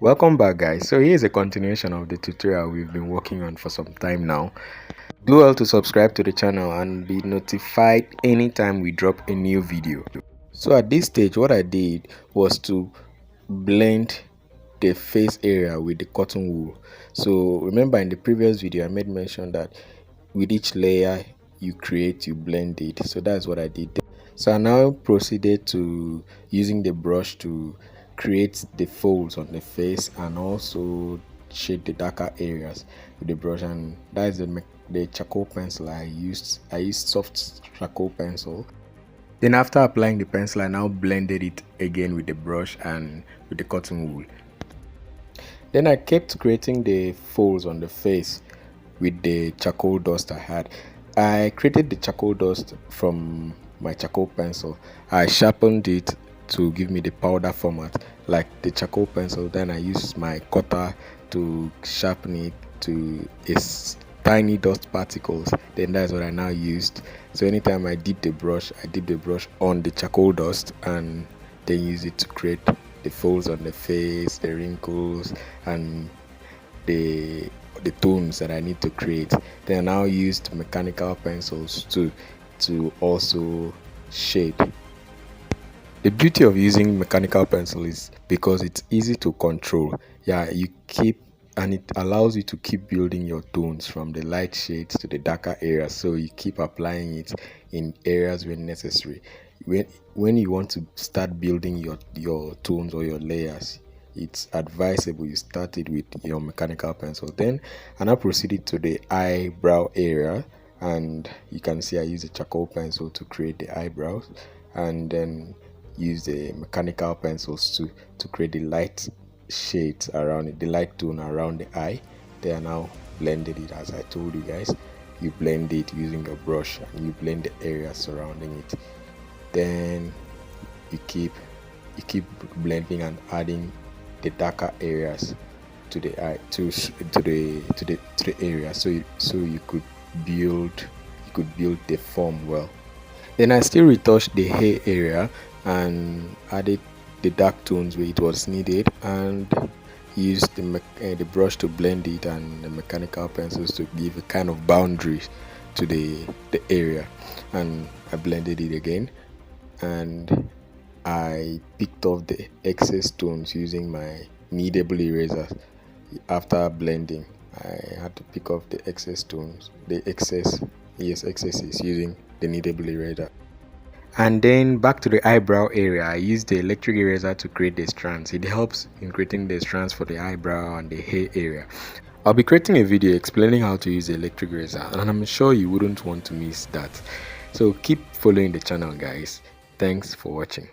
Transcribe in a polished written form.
Welcome back, guys. So here's a continuation of the tutorial we've been working on for some time now. Do well to subscribe to the channel and be notified anytime we drop a new video. So at this stage, what I did was to blend the face area with the cotton wool. So remember, in the previous video I made mention that with each layer you create, you blend it. So that's what I did. So I now proceeded to using the brush to create the folds on the face and also shade the darker areas with the brush, and that is the charcoal pencil I used. I used soft charcoal pencil. Then after applying the pencil, I now blended it again with the brush and with the cotton wool. Then I kept creating the folds on the face with the charcoal dust I had. I created the charcoal dust from my charcoal pencil. I sharpened it to give me the powder format like the charcoal pencil. Then I used my cutter to sharpen it to tiny dust particles. Then that's what I now used. So anytime I dip the brush on the charcoal dust and then use it to create the folds on the face, the wrinkles, and the tones that I need to create. Then I now used mechanical pencils to also shade. The beauty of using mechanical pencil is because it's easy to control. And it allows you to keep building your tones from the light shades to the darker areas, so you keep applying it in areas when necessary. When you want to start building your tones or your layers, it's advisable you start it with your mechanical pencil. Then I now proceeded to the eyebrow area, and you can see I use a charcoal pencil to create the eyebrows, and then use the mechanical pencils to create the light shades around it, the light tone around the eye. They are now blended it as I told you guys. You blend it using your brush and you blend the area surrounding it. Then you keep blending and adding the darker areas to the eye, to the area, so you could build the form well. Then I still retouched the hair area and added the dark tones where it was needed, and used the brush to blend it and the mechanical pencils to give a kind of boundary to the area. And I blended it again, and I picked off the excess tones using my Kneadable eraser. After blending, I had to pick off the excess tones, excesses using the Kneadable eraser. And then back to the eyebrow area, I used the electric eraser to create the strands. It helps in creating the strands for the eyebrow and the hair area. I'll be creating a video explaining how to use the electric eraser, and I'm sure you wouldn't want to miss that. So keep following the channel, guys. Thanks for watching.